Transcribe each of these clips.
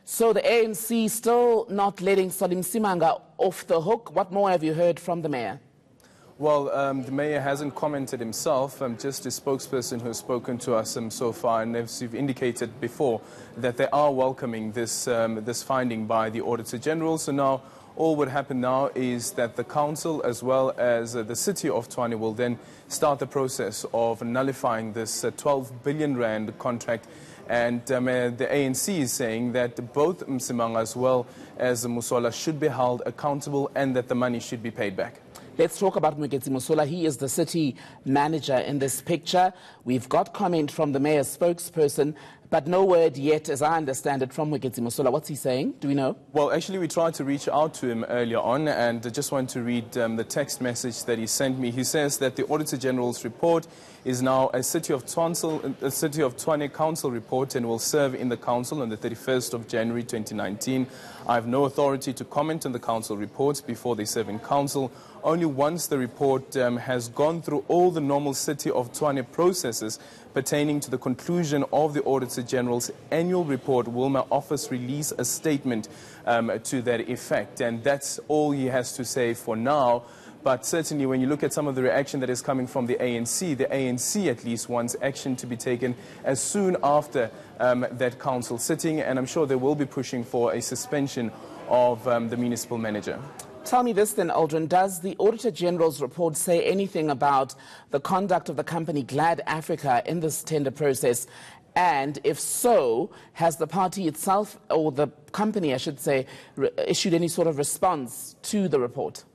So the ANC still not letting Salim Simanga off the hook. What more have you heard from the mayor? Well, the mayor hasn't commented himself, just a spokesperson who has spoken to us so far, and as you've indicated before, that they are welcoming this, this finding by the Auditor General. So now, all what happened now is that the council as well as the city of Tshwane will then start the process of nullifying this 12 billion rand contract. And the ANC is saying that both Msimanga as well as Musola should be held accountable and that the money should be paid back. Let's talk about Mweketsi Musola. He is the city manager in this picture. We've got comment from the mayor's spokesperson, but no word yet, as I understand it, from Mweketsi Musola. What's he saying? Do we know? Well, actually, we tried to reach out to him earlier on, and I just want to read the text message that he sent me. He says that the Auditor General's report is now a City of Tshwane Council report and will serve in the Council on the 31st of January 2019. I have no authority to comment on the Council reports before they serve in Council. Only once the report has gone through all the normal City of Tshwane processes pertaining to the conclusion of the Auditor General's annual report will my office release a statement to that effect. And that's all he has to say for now. But certainly when you look at some of the reaction that is coming from the ANC at least wants action to be taken as soon after that council sitting. And I'm sure they will be pushing for a suspension of the municipal manager. Tell me this then, Aldrin, does the Auditor General's report say anything about the conduct of the company Glad Africa in this tender process? And if so, has the party itself, or the company, I should say, issued any sort of response to the report?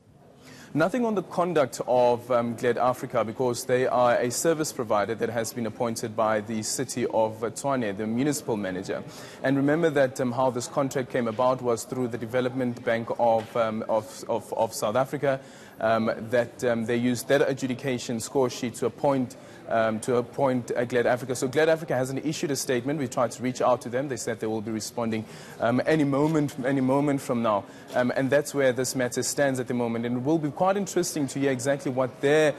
Nothing on the conduct of Glad Africa, because they are a service provider that has been appointed by the city of Tshwane, the municipal manager. And remember that how this contract came about was through the Development Bank of South Africa, that they used that adjudication score sheet to appoint Glad Africa. So Glad Africa hasn't issued a statement. We tried to reach out to them. They said they will be responding any moment from now. And that's where this matter stands at the moment. And it will be quite interesting to hear exactly what their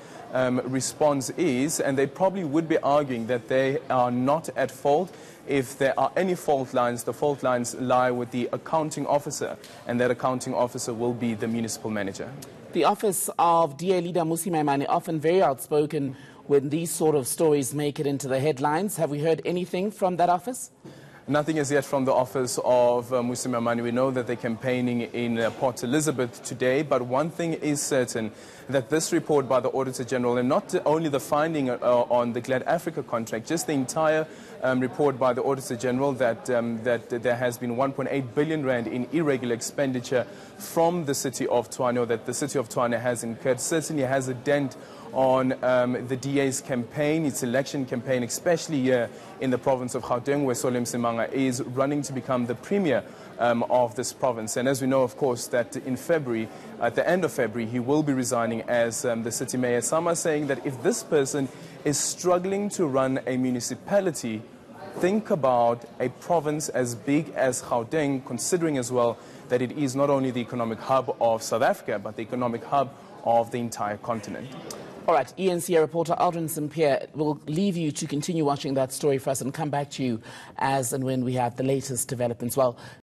response is. And they probably would be arguing that they are not at fault. If there are any fault lines, the fault lines lie with the accounting officer, and that accounting officer will be the municipal manager. The office of DA leader Mmusi Maimane, often very outspoken when these sort of stories make it into the headlines. Have we heard anything from that office? Nothing as yet from the office of Mmusi Maimane. We know that they're campaigning in Port Elizabeth today, but one thing is certain, that this report by the Auditor General, and not only the finding on the Glad Africa contract, just the entire report by the Auditor General that there has been 1.8 billion rand in irregular expenditure from the city of Tshwane, or that the city of Tshwane has incurred, certainly has a dent on the DA's campaign, its election campaign, especially here in the province of Gauteng, where Salim Simanga is running to become the premier of this province. And as we know, of course, that in February, at the end of February, he will be resigning as the city mayor. Some are saying that if this person is struggling to run a municipality, think about a province as big as Gauteng, considering as well that it is not only the economic hub of South Africa, but the economic hub of the entire continent. All right, ENCA reporter Aldrin St-Pierre will leave you to continue watching that story for us and come back to you as and when we have the latest developments. Well,